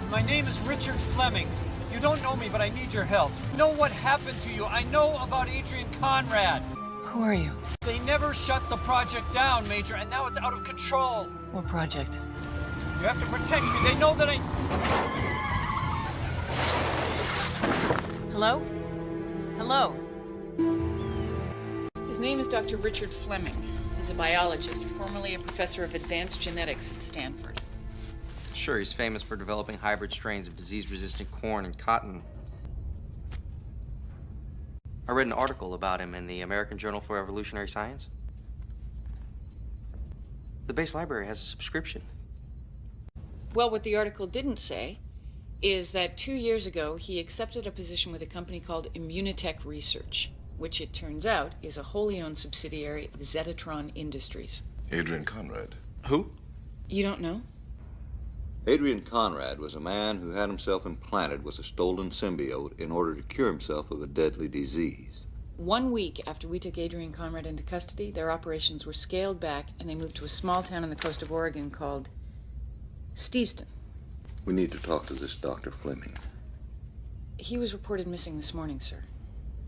My name is Richard Fleming. You don't know me, but I need your help. I know what happened to you. I know about Adrian Conrad. Who are you? They never shut the project down, Major, and now it's out of control. What project? You have to protect me. They know that I... Hello? Hello? His name is Dr. Richard Fleming. He's a biologist, formerly a professor of advanced genetics at Stanford. Sure, he's famous for developing hybrid strains of disease-resistant corn and cotton. I read an article about him in the American Journal for Evolutionary Science. The base library has a subscription. Well, what the article didn't say is that 2 years ago, he accepted a position with a company called Immunotech Research, which it turns out is a wholly owned subsidiary of Zetatron Industries. Adrian Conrad. Who? You don't know? Adrian Conrad was a man who had himself implanted with a stolen symbiote in order to cure himself of a deadly disease. 1 week after we took Adrian Conrad into custody, their operations were scaled back and they moved to a small town on the coast of Oregon called Steveston. We need to talk to this Dr. Fleming. He was reported missing this morning, sir.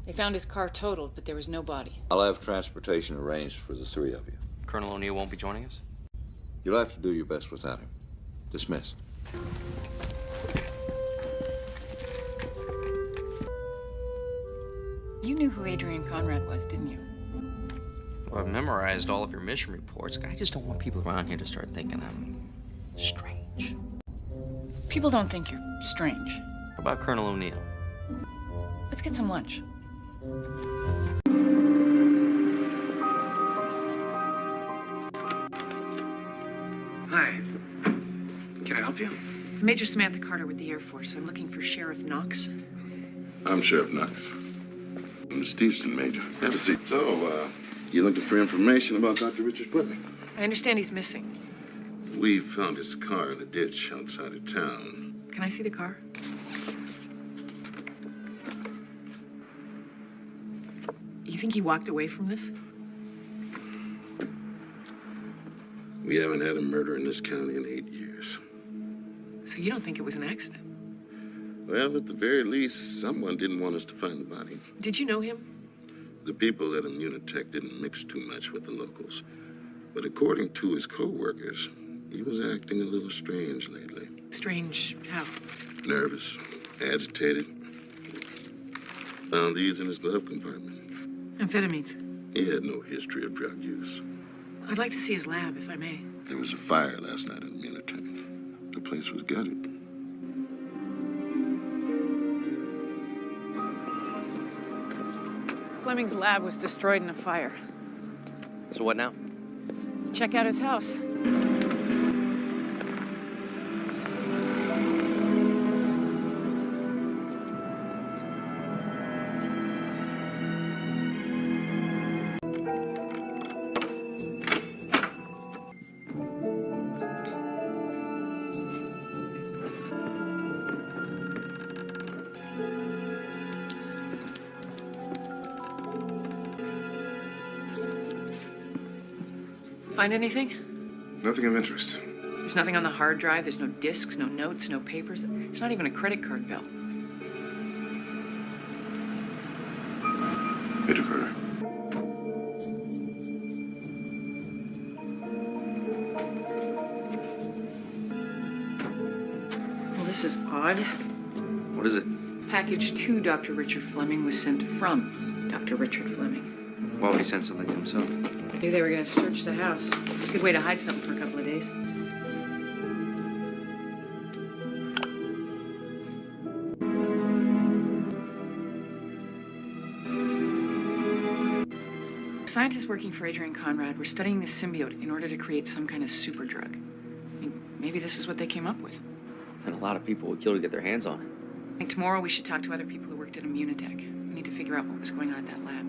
They found his car totaled, but there was no body. I'll have transportation arranged for the three of you. Colonel O'Neill won't be joining us? You'll have to do your best without him. Dismissed. You knew who Adrian Conrad was, didn't you? Well, I've memorized all of your mission reports. I just don't want people around here to start thinking I'm strange. People don't think you're strange. What about Colonel O'Neill? Let's get some lunch. Hi. Can I help you? Major Samantha Carter with the Air Force. I'm looking for Sheriff Knox. I'm Sheriff Knox. I'm Stevenson, Major. Have a seat. So, you looking for information about Dr. Richard Fleming? I understand he's missing. We found his car in a ditch outside of town. Can I see the car? You think he walked away from this? We haven't had a murder in this county in 8 years. So you don't think it was an accident? Well, at the very least, someone didn't want us to find the body. Did you know him? The people at Immunotech didn't mix too much with the locals. But according to his co-workers, he was acting a little strange lately. Strange how? Nervous, agitated. Found these in his glove compartment. Amphetamines. He had no history of drug use. I'd like to see his lab, if I may. There was a fire last night at Immunotech. The place was gutted. Fleming's lab was destroyed in a fire. So what now? Check out his house. Find anything? Nothing of interest. There's nothing on the hard drive. There's no discs, no notes, no papers. It's not even a credit card bill. Major Carter. Well, this is odd. What is it? Package to Dr. Richard Fleming was sent from Dr. Richard Fleming. Why would he send something to himself? Knew they were going to search the house. It's a good way to hide something for a couple of days. Scientists working for Adrian Conrad were studying this symbiote in order to create some kind of super drug. I mean, maybe this is what they came up with. And a lot of people would kill to get their hands on it. I think tomorrow we should talk to other people who worked at Immunotech. We need to figure out what was going on at that lab.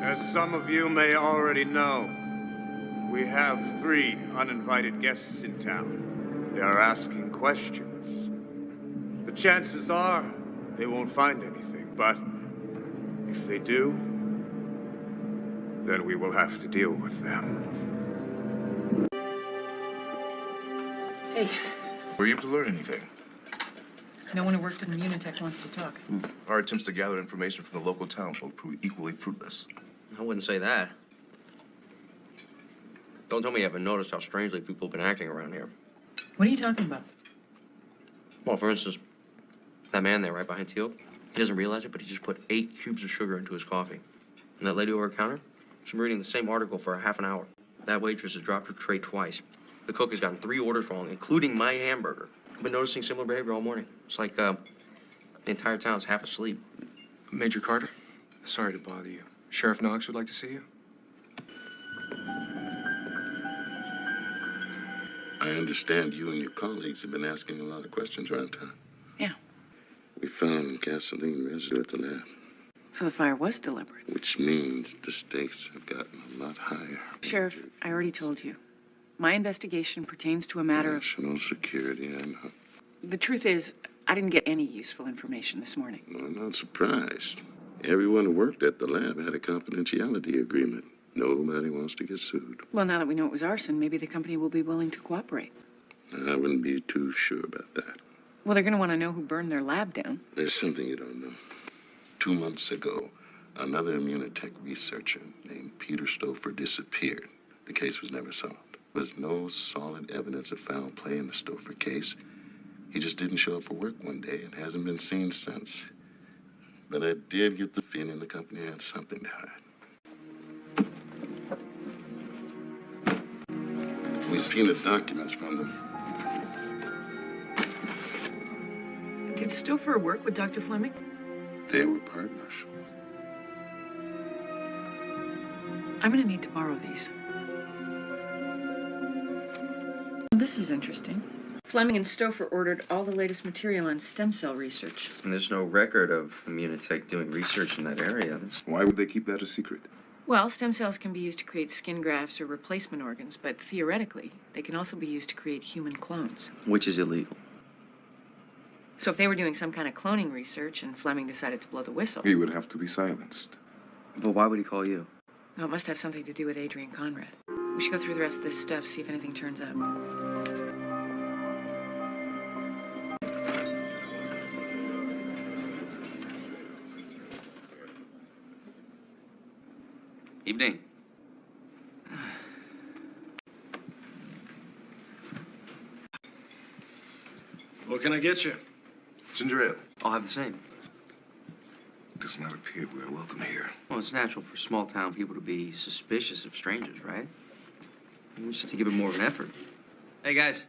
As some of you may already know, We have 3 uninvited guests in town. They are asking questions. The chances are they won't find anything, but if they do, then we will have to deal with them. Hey, Were you able to learn anything? no one who worked at Immunitech wants to talk. Our attempts to gather information from the local town will prove equally fruitless. I wouldn't say that. Don't tell me you haven't noticed how strangely people have been acting around here. What are you talking about? Well, for instance, that man there right behind Teal, he doesn't realize it, but he just put 8 cubes of sugar into his coffee. And that lady over the counter, she's been reading the same article for a half an hour. That waitress has dropped her tray twice. The cook has gotten 3 orders wrong, including my hamburger. I've been noticing similar behavior all morning. It's like the entire town's half asleep. Major Carter, sorry to bother you. Sheriff Knox would like to see you. I understand you and your colleagues have been asking a lot of questions around town. Yeah. We found gasoline residue at the lab, So the fire was deliberate. which means the stakes have gotten a lot higher. Sheriff, I already told you. My investigation pertains to a matter of... National security, I know. The truth is, I didn't get any useful information this morning. Well, I'm not surprised. Everyone who worked at the lab had a confidentiality agreement. Nobody wants to get sued. Well, now that we know it was arson, maybe the company will be willing to cooperate. I wouldn't be too sure about that. Well, they're going to want to know who burned their lab down. There's something you don't know. 2 months ago, another Immunitech researcher named Peter Stouffer disappeared. The case was never solved. There's no solid evidence of foul play in the Stouffer case. He just didn't show up for work one day and hasn't been seen since. But I did get the feeling the company had something to hide. We've seen the documents from them. Did Stouffer work with Dr. Fleming? They were partners. I'm going to need to borrow these. This is interesting. Fleming and Stouffer ordered all the latest material on stem cell research. And there's no record of Immunitech doing research in that area. Why would they keep that a secret? Well, stem cells can be used to create skin grafts or replacement organs, but theoretically, they can also be used to create human clones. Which is illegal. So if they were doing some kind of cloning research and Fleming decided to blow the whistle, He would have to be silenced. But why would he call you? well, it must have something to do with Adrian Conrad. We should go through the rest of this stuff, see if anything turns up. Evening. What can I get you? Ginger ale. I'll have the same. Does not appear we are welcome here. Well, it's natural for small town people to be suspicious of strangers, right? We just have to give it more of an effort. Hey, guys.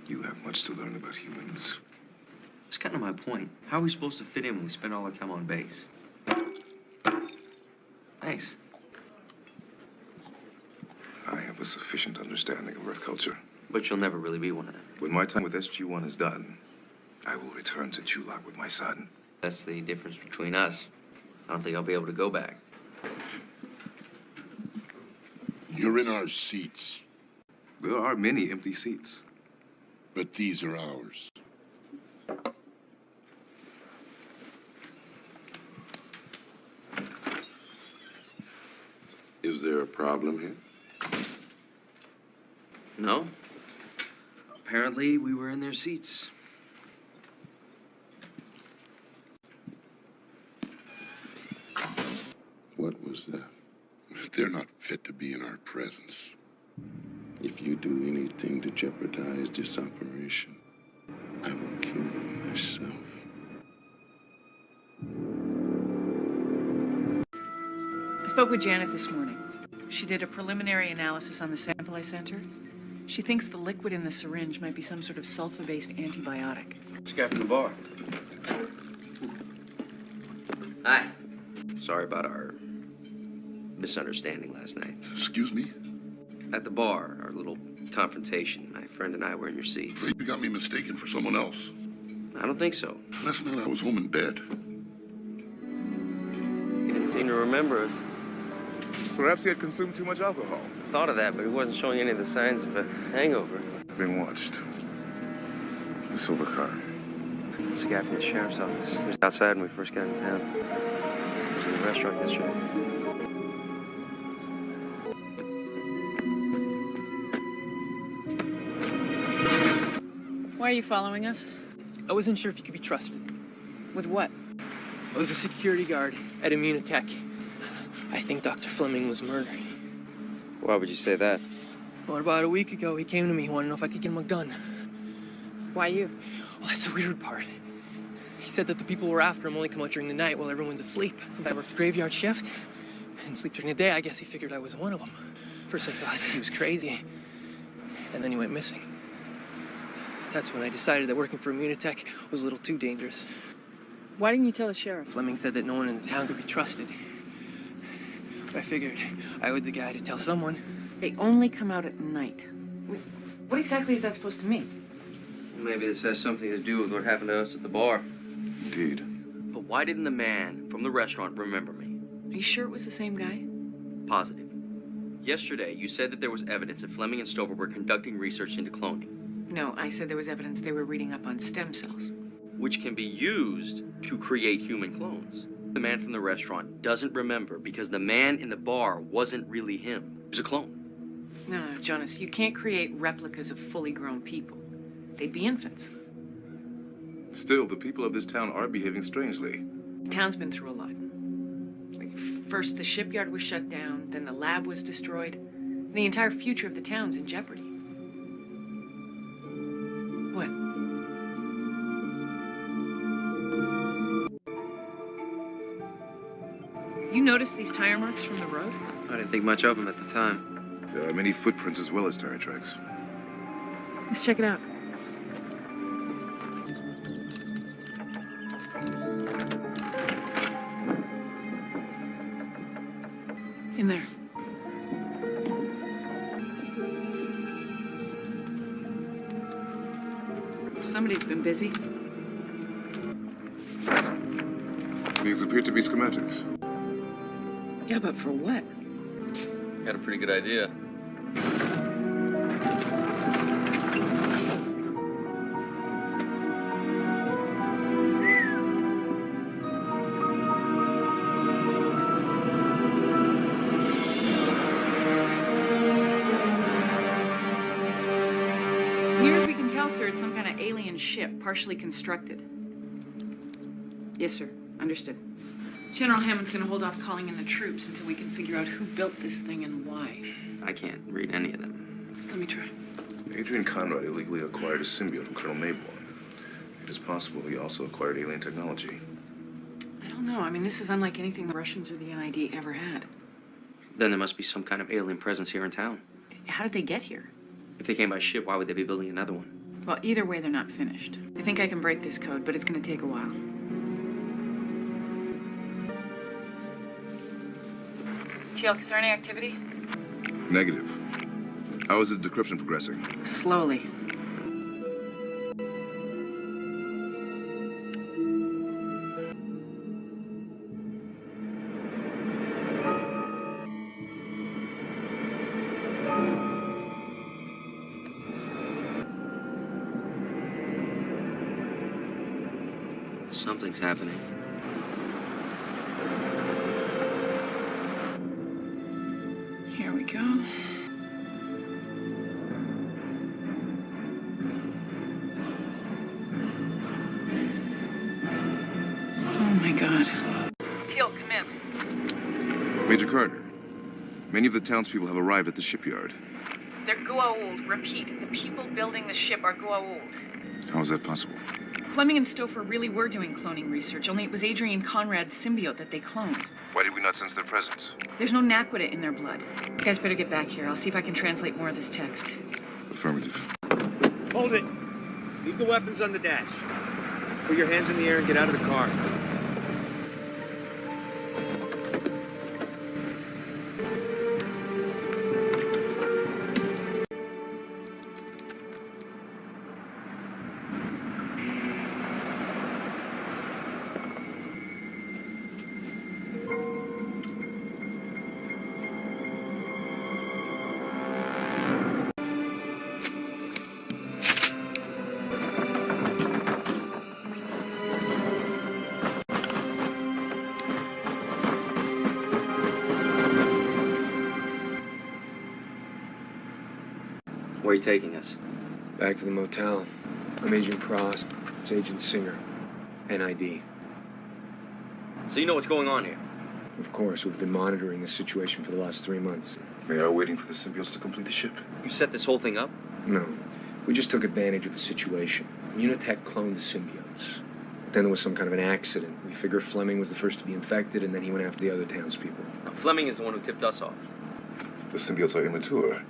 You have much to learn about humans. That's kind of my point. How are we supposed to fit in when we spend all our time on base? Thanks. I have a sufficient understanding of Earth culture. But you'll never really be one of them. When my time with SG-1 is done, I will return to Chulak with my son. That's the difference between us. I don't think I'll be able to go back. You're in our seats, There are many empty seats. but these are ours. Is there a problem here? No. Apparently, we were in their seats. What was that? They're not fit to be in our presence. If you do anything to jeopardize this operation, I will kill you myself. I spoke with Janet this morning. She did a preliminary analysis on the sample I sent her. She thinks the liquid in the syringe might be some sort of sulfa-based antibiotic. This guy from the bar. Hi. Sorry about our misunderstanding last night. Excuse me? At the bar, our little confrontation. My friend and I were in your seats. You got me mistaken for someone else. I don't think so. Last night I was home in bed. seem to remember us. Perhaps he had consumed too much alcohol. Thought of that, but he wasn't showing any of the signs of a hangover. Being watched. The silver car. It's the guy from the sheriff's office. He was outside when we first got in town. He was in the restaurant yesterday. Why are you following us? I wasn't sure if you could be trusted. With what? I was a security guard at Immunitech. I think Dr. Fleming was murdered. Why would you say that? Well, about a week ago, he came to me. He wanted to know if I could get him a gun. Why you? Well, that's the weird part. He said that the people who were after him only come out during the night while everyone's asleep. Since I worked a graveyard shift and sleep during the day, I guess he figured I was one of them. First I thought he was crazy, and then he went missing. That's when I decided that working for Immunitech was a little too dangerous. Why didn't you tell the sheriff? Fleming said that no one in the town could be trusted. But I figured I owed the guy to tell someone. They only come out at night. What exactly is that supposed to mean? Maybe this has something to do with what happened to us at the bar. Indeed. But why didn't the man from the restaurant remember me? Are you sure it was the same guy? Positive. Yesterday, you said that there was evidence that Fleming and Stover were conducting research into cloning. No, I said there was evidence they were reading up on stem cells. Which can be used to create human clones. The man from the restaurant doesn't remember because the man in the bar wasn't really him. He was a clone. No, Jonas, you can't create replicas of fully grown people. They'd be infants. Still, the people of this town are behaving strangely. The town's been through a lot. Like, first the shipyard was shut down, then the lab was destroyed. The entire future of the town's in jeopardy. What? You noticed these tire marks from the road? I didn't think much of him at the time. There are many footprints as well as tire tracks. Let's check it out. In there. Somebody's been busy. These appear to be schematics. Yeah, but for what? Had a pretty good idea. Near as we can tell, sir, it's some kind of alien ship, partially constructed. Yes, sir. Understood. General Hammond's gonna hold off calling in the troops until we can figure out who built this thing and why. I can't read any of them. Let me try. Adrian Conrad illegally acquired a symbiote from Colonel Mayborn. It is possible he also acquired alien technology. I don't know. I mean, this is unlike anything the Russians or the NID ever had. Then there must be some kind of alien presence here in town. How did they get here? If they came by ship, why would they be building another one? Well, either way, they're not finished. I think I can break this code, but it's gonna take a while. Teal'c, is there any activity? Negative. How is the decryption progressing? Slowly. Something's happening. Here we go. Oh my God. Teal'c, come in. Major Carter, many of the townspeople have arrived at the shipyard. They're Goa'uld. Repeat, the people building the ship are Goa'uld. How is that possible? Fleming and Stouffer really were doing cloning research, only it was Adrian Conrad's symbiote that they cloned. Why did we not sense their presence? There's no Naquita in their blood. You guys better get back here. I'll see if I can translate more of this text. Affirmative. Hold it. Leave the weapons on the dash. Put your hands in the air and get out of the car. Where are you taking us? Back to the motel. I'm Agent Cross. It's Agent Singer. NID. So you know what's going on here? Of course, we've been monitoring this situation for the last 3 months. We are waiting for the symbiotes to complete the ship. You set this whole thing up? No. We just took advantage of the situation. Immunotech cloned the symbiotes. Then there was some kind of an accident. We figure Fleming was the first to be infected, and then he went after the other townspeople. Fleming is the one who tipped us off. The symbiotes are immature.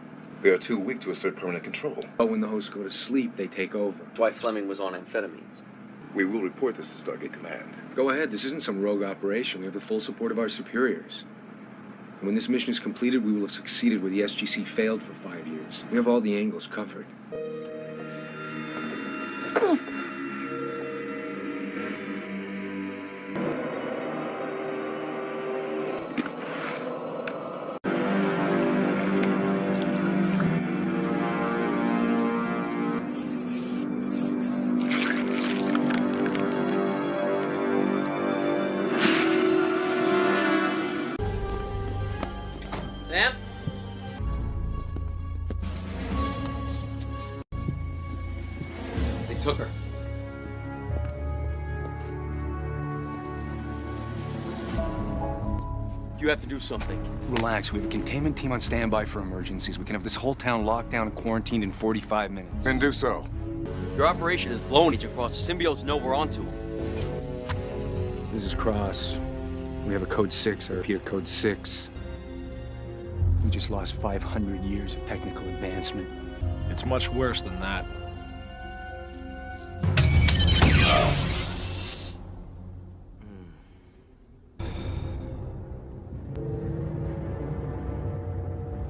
They are too weak to assert permanent control. But when the hosts go to sleep, they take over. That's why Fleming was on amphetamines. We will report this to Stargate Command. Go ahead. This isn't some rogue operation. We have the full support of our superiors. And when this mission is completed, we will have succeeded where the SGC failed for 5 years. We have all the angles covered. Sam? They took her. You have to do something. Relax. We have a containment team on standby for emergencies. We can have this whole town locked down and quarantined in 45 minutes. Then do so. Your operation is blowing each across. The symbiotes know we're onto them. This is Cross. We have a code 6. I repeat, a code 6. We just lost 500 years of technical advancement. It's much worse than that.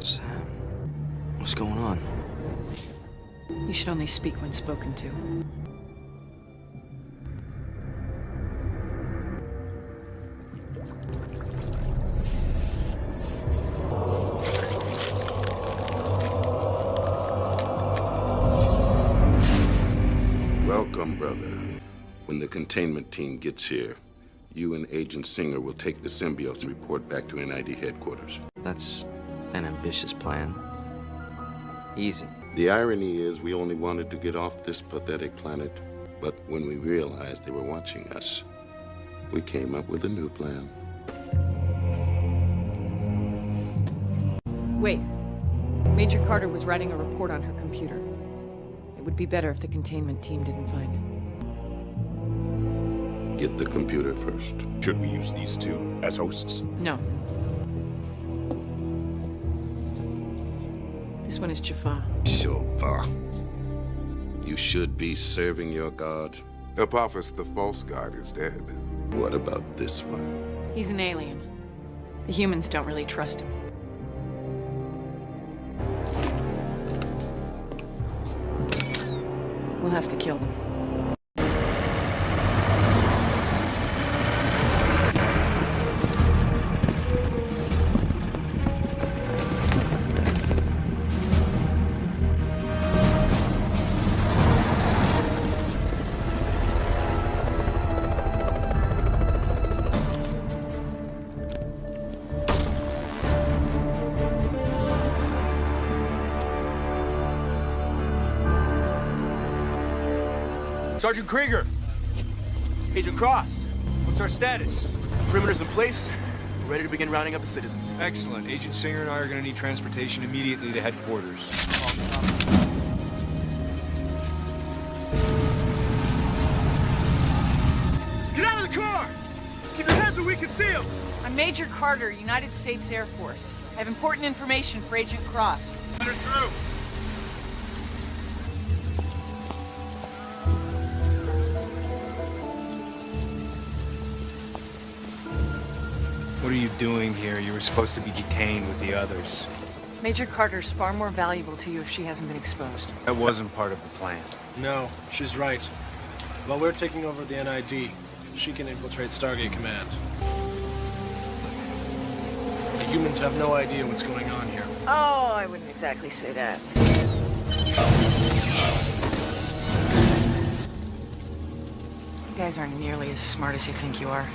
Sam, what's going on? You should only speak when spoken to. Welcome, brother. When the containment team gets here, you and Agent Singer will take the symbiotes and report back to NID headquarters. That's an ambitious plan. Easy. The irony is we only wanted to get off this pathetic planet, but when we realized they were watching us, we came up with a new plan. Wait. Major Carter was writing a report on her computer. It would be better if the containment team didn't find it. Get the computer first. Should we use these two as hosts? No. This one is Jaffa. Jaffa. You should be serving your god. Apophis, the false god, is dead. What about this one? He's an alien. The humans don't really trust him. We'll have to kill them. Sergeant Krieger! Agent Cross! What's our status? Perimeter's in place. We're ready to begin rounding up the citizens. Excellent. Agent Singer and I are going to need transportation immediately to headquarters. Get out of the car! Keep your hands where we can see them! I'm Major Carter, United States Air Force. I have important information for Agent Cross. Let her through! What are you doing here? You were supposed to be detained with the others. Major Carter's far more valuable to you if she hasn't been exposed. That wasn't part of the plan. No, she's right. While we're taking over the NID, she can infiltrate Stargate Command. The humans have no idea what's going on here. Oh, I wouldn't exactly say that. You guys aren't nearly as smart as you think you are.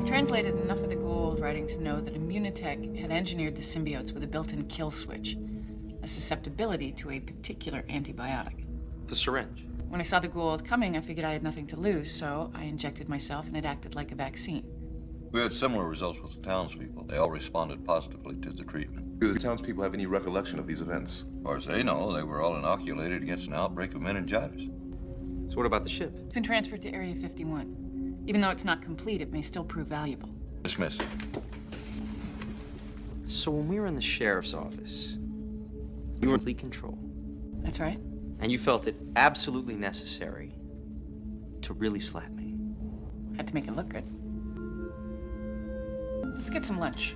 I translated enough of the Gould writing to know that Immunotech had engineered the symbiotes with a built-in kill switch. a susceptibility to a particular antibiotic. The syringe. When I saw the Goa'uld coming, I figured I had nothing to lose, so I injected myself and it acted like a vaccine. We had similar results with the townspeople. They all responded positively to the treatment. Do the townspeople have any recollection of these events? As far as they know, they were all inoculated against an outbreak of meningitis. So what about the ship? It's been transferred to Area 51. Even though it's not complete, it may still prove valuable. Dismissed. So when we were in the sheriff's office, you were in complete control. That's right. And you felt it absolutely necessary to really slap me. Had to make it look good. Let's get some lunch.